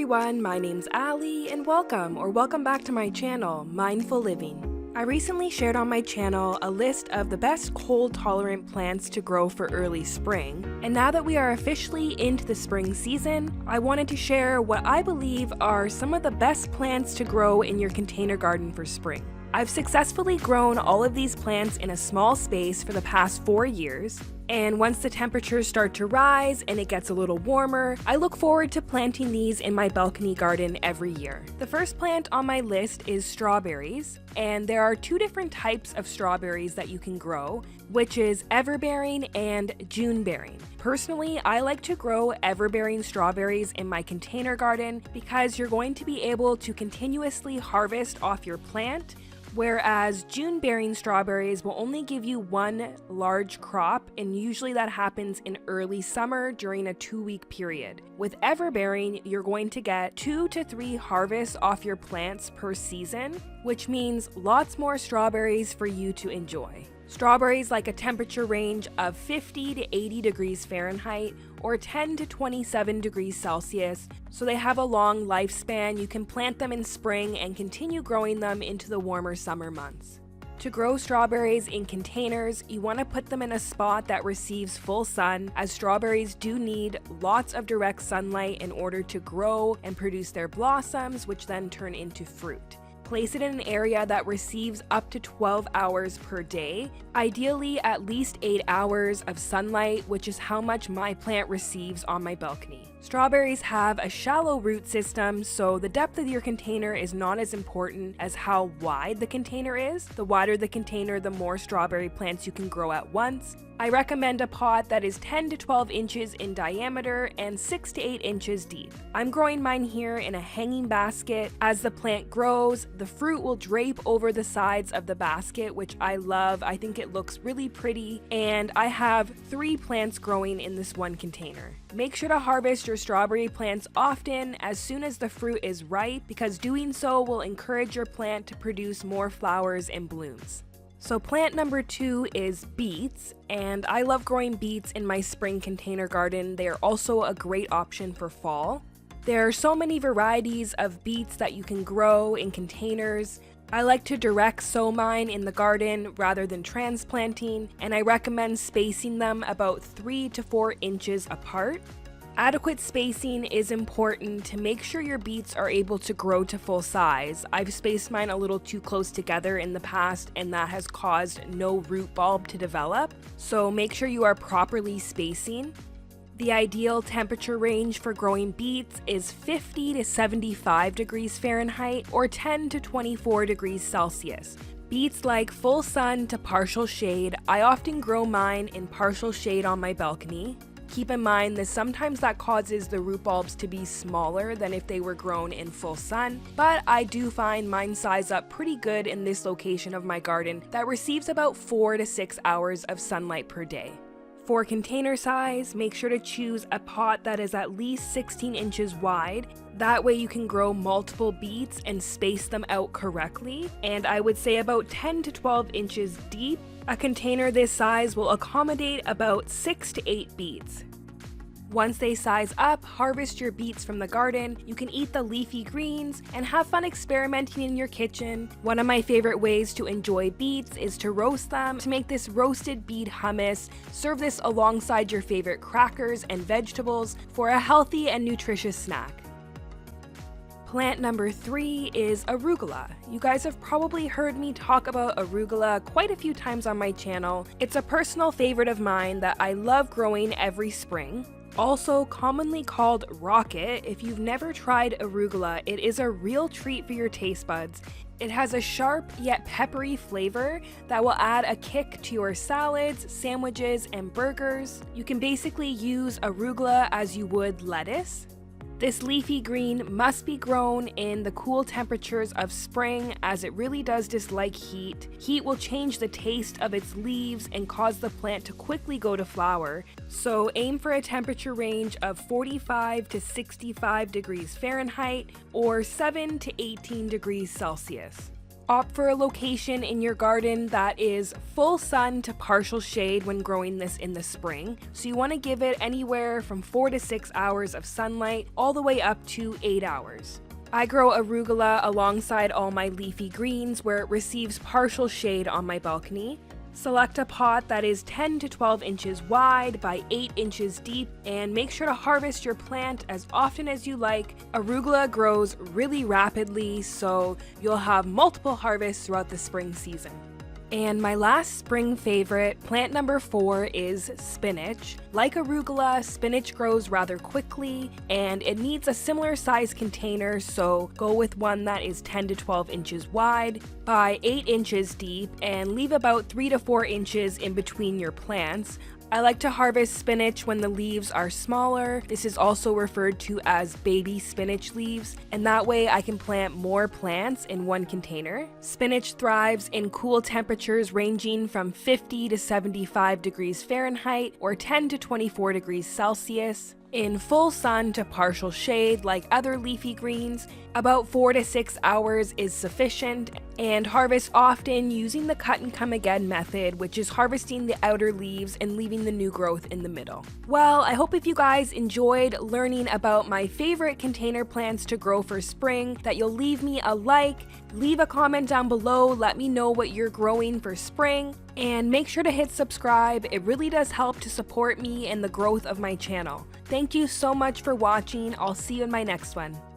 everyone, my name's Ali and welcome back to my channel, Mindful Living. I recently shared on my channel a list of the best cold-tolerant plants to grow for early spring, and now that we are officially into the spring season, I wanted to share what I believe are some of the best plants to grow in your container garden for spring. I've successfully grown all of these plants in a small space for the past 4 years, and once the temperatures start to rise and it gets a little warmer, I look forward to planting these in my balcony garden every year. The first plant on my list is strawberries, and there are 2 different types of strawberries that you can grow, which is everbearing and June-bearing. Personally, I like to grow everbearing strawberries in my container garden because you're going to be able to continuously harvest off your plant, whereas June-bearing strawberries will only give you 1 large crop, and usually that happens in early summer during a 2-week period. With everbearing, you're going to get 2 to 3 harvests off your plants per season, which means lots more strawberries for you to enjoy. Strawberries like a temperature range of 50 to 80 degrees Fahrenheit or 10 to 27 degrees Celsius, so they have a long lifespan. You can plant them in spring and continue growing them into the warmer summer months. To grow strawberries in containers, you want to put them in a spot that receives full sun, as strawberries do need lots of direct sunlight in order to grow and produce their blossoms, which then turn into fruit. Place it in an area that receives up to 12 hours per day, ideally at least 8 hours of sunlight, which is how much my plant receives on my balcony. Strawberries have a shallow root system, so the depth of your container is not as important as how wide the container is. The wider the container, the more strawberry plants you can grow at once. I recommend a pot that is 10 to 12 inches in diameter and 6 to 8 inches deep. I'm growing mine here in a hanging basket. As the plant grows, the fruit will drape over the sides of the basket, which I love. I think it looks really pretty, and I have 3 plants growing in this one container. Make sure to harvest your strawberry plants often as soon as the fruit is ripe, because doing so will encourage your plant to produce more flowers and blooms. So plant number 2 is beets, and I love growing beets in my spring container garden. They are also a great option for fall. There are so many varieties of beets that you can grow in containers. I like to direct sow mine in the garden rather than transplanting, and I recommend spacing them about 3 to 4 inches apart. Adequate spacing is important to make sure your beets are able to grow to full size. I've spaced mine a little too close together in the past, and that has caused no root bulb to develop, so make sure you are properly spacing. The ideal temperature range for growing beets is 50 to 75 degrees Fahrenheit or 10 to 24 degrees Celsius. Beets like full sun to partial shade. I often grow mine in partial shade on my balcony. Keep in mind that sometimes that causes the root bulbs to be smaller than if they were grown in full sun, but I do find mine size up pretty good in this location of my garden that receives about 4 to 6 hours of sunlight per day. For container size, make sure to choose a pot that is at least 16 inches wide. That way you can grow multiple beets and space them out correctly, and I would say about 10 to 12 inches deep. A container this size will accommodate about 6 to 8 beets. Once they size up, harvest your beets from the garden. You can eat the leafy greens and have fun experimenting in your kitchen. One of my favorite ways to enjoy beets is to roast them. To make this roasted beet hummus, serve this alongside your favorite crackers and vegetables for a healthy and nutritious snack. Plant number 3 is arugula. You guys have probably heard me talk about arugula quite a few times on my channel. It's a personal favorite of mine that I love growing every spring. Also commonly called rocket, if you've never tried arugula, it is a real treat for your taste buds. It has a sharp yet peppery flavor that will add a kick to your salads, sandwiches, and burgers. You can basically use arugula as you would lettuce. This leafy green must be grown in the cool temperatures of spring, as it really does dislike heat. Heat will change the taste of its leaves and cause the plant to quickly go to flower, so aim for a temperature range of 45 to 65 degrees Fahrenheit or 7 to 18 degrees Celsius. Opt for a location in your garden that is full sun to partial shade when growing this in the spring. So you want to give it anywhere from 4 to 6 hours of sunlight all the way up to 8 hours. I grow arugula alongside all my leafy greens where it receives partial shade on my balcony. Select a pot that is 10 to 12 inches wide by 8 inches deep and make sure to harvest your plant as often as you like. Arugula grows really rapidly, so you'll have multiple harvests throughout the spring season. And my last spring favorite, plant number 4, is spinach. Like arugula, spinach grows rather quickly and it needs a similar size container, so go with one that is 10 to 12 inches wide by 8 inches deep and leave about 3 to 4 inches in between your plants. I like to harvest spinach when the leaves are smaller. This is also referred to as baby spinach leaves, and that way I can plant more plants in one container. Spinach thrives in cool temperatures ranging from 50 to 75 degrees Fahrenheit or 10 to 24 degrees Celsius. In full sun to partial shade like other leafy greens, about 4 to 6 hours is sufficient, and harvest often using the cut and come again method, which is harvesting the outer leaves and leaving the new growth in the middle. Well, I hope if you guys enjoyed learning about my favorite container plants to grow for spring, that you'll leave me a like, leave a comment down below, let me know what you're growing for spring, and make sure to hit subscribe. It really does help to support me and the growth of my channel. Thank you so much for watching. I'll see you in my next one.